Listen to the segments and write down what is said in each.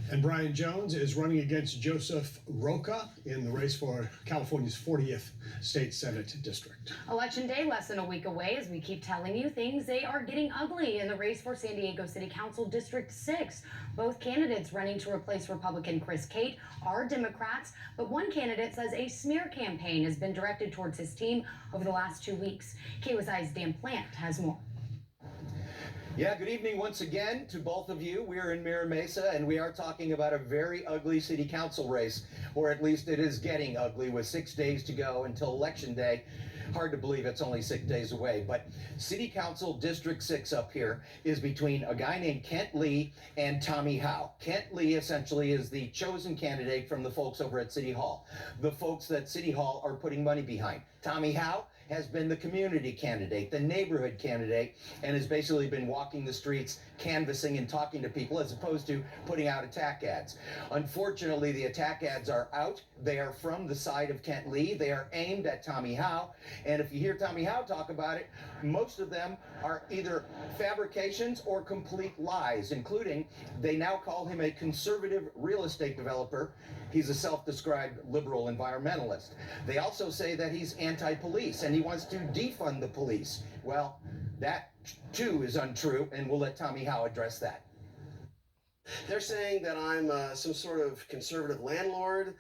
And Brian Jones is running against Joseph Roca in the race for California's 40th State Senate District. Election day less than a week away. As we keep telling you, things they are getting ugly in the race for San Diego City Council District 6. Both candidates running to replace Republican Chris Cate are Democrats, but one candidate says a smear campaign has been directed towards his team over the last 2 weeks. KUSI's Dan Plant has more. Yeah, good evening once again to both of you. We're in Mira Mesa, and we are talking about a very ugly city council race, or at least it is getting ugly with 6 days to go until Election Day. Hard to believe it's only 6 days away, but City Council District 6 up here is between a guy named Kent Lee and Tommy Hough. Kent Lee essentially is the chosen candidate from the folks over at City Hall, the folks that City Hall are putting money behind. Tommy Hough has been the community candidate, the neighborhood candidate, and has basically been walking the streets, canvassing and talking to people as opposed to putting out attack ads. Unfortunately, the attack ads are out. They are from the side of Kent Lee. They are aimed at Tommy Hough. And if you hear Tommy Hough talk about it, most of them are either fabrications or complete lies, including they now call him a conservative real estate developer. He's a self-described liberal environmentalist. They also say that he's anti-police and he wants to defund the police. Well, that too is untrue, and we'll let Tommy Hough address that. They're saying that I'm some sort of conservative landlord,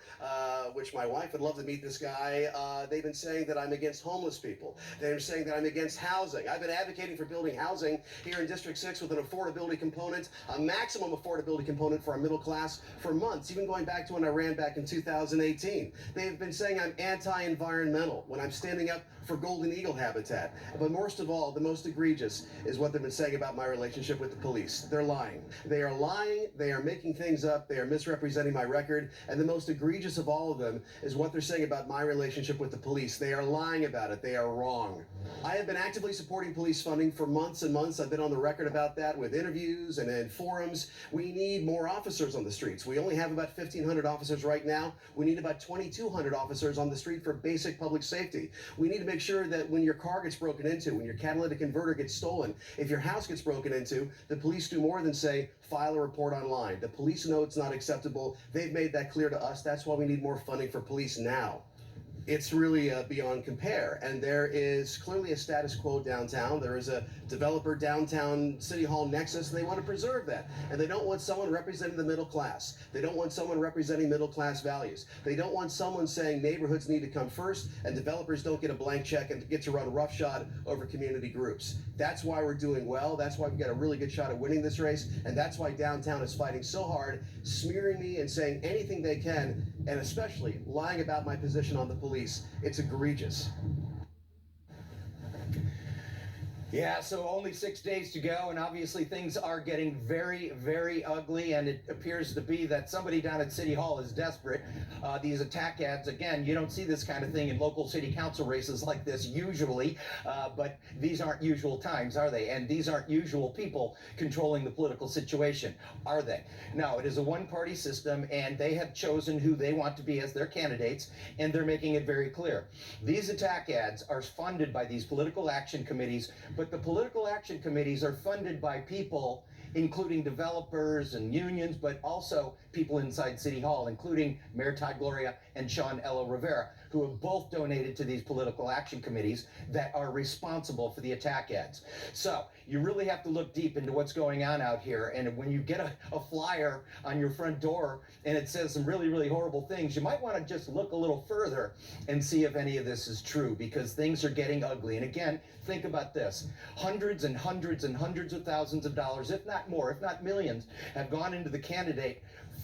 which my wife would love to meet this guy. They've been saying that I'm against homeless people. They're saying that I'm against housing. I've been advocating for building housing here in District 6 with an affordability component, a maximum affordability component for our middle class for months, even going back to when I ran back in 2018. They've been saying I'm anti-environmental when I'm standing up for golden eagle habitat. But most of all, the most egregious is what they've been saying about my relationship with the police. They're lying. They are lying. They are making things up. They are misrepresenting my record. And the most egregious of all of them is what they're saying about my relationship with the police. They are lying about it. They are wrong. I have been actively supporting police funding for months and months. I've been on the record about that with interviews and in forums. We need more officers on the streets. We only have about 1,500 officers right now. We need about 2,200 officers on the street for basic public safety. We need to make sure that when your car gets broken into, when your catalytic converter gets stolen, if your house gets broken into, the police do more than say, file a report online. The police know it's not acceptable. They've made that clear to us. That's why we need more funding for police now. It's really beyond compare. And there is clearly a status quo downtown. There is a developer downtown City Hall nexus, and they want to preserve that. And they don't want someone representing the middle class. They don't want someone representing middle class values. They don't want someone saying neighborhoods need to come first and developers don't get a blank check and get to run roughshod over community groups. That's why we're doing well. That's why we've got a really good shot at winning this race. And that's why downtown is fighting so hard, smearing me and saying anything they can, and especially lying about my position on the police. It's egregious. Yeah, so only 6 days to go, and obviously things are getting very, very ugly, and it appears to be that somebody down at City Hall is desperate. These attack ads, again, you don't see this kind of thing in local city council races like this usually, but these aren't usual times, are they? And these aren't usual people controlling the political situation, are they? No, it is a one-party system, and they have chosen who they want to be as their candidates, and they're making it very clear. These attack ads are funded by these political action committees, but the political action committees are funded by people, including developers and unions, but also people inside City Hall, including Mayor Todd Gloria and Sean Ella Rivera, who have both donated to these political action committees that are responsible for the attack ads. So you really have to look deep into what's going on out here. And when you get a flyer on your front door and it says some really, really horrible things, you might want to just look a little further and see if any of this is true, because things are getting ugly. And again, think about this. Hundreds and hundreds and hundreds of thousands of dollars, if not more, if not millions, have gone into the candidate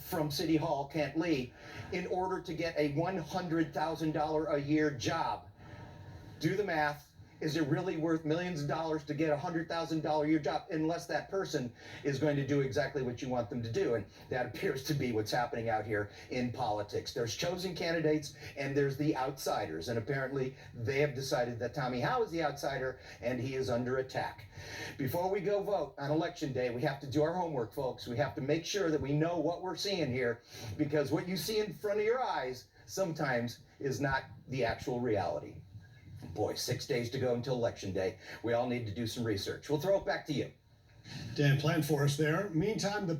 from City Hall, Kent Lee, in order to get a $100,000 a year job. Do the math. Is it really worth millions of dollars to get a $100,000 a year job unless that person is going to do exactly what you want them to do? And that appears to be what's happening out here in politics. There's chosen candidates and there's the outsiders. And apparently they have decided that Tommy Hough is the outsider and he is under attack. Before we go vote on Election Day, we have to do our homework, folks. We have to make sure that we know what we're seeing here, because what you see in front of your eyes sometimes is not the actual reality. Boy, 6 days to go until Election Day. We all need to do some research. We'll throw it back to you. Dan, plan for us there. Meantime, the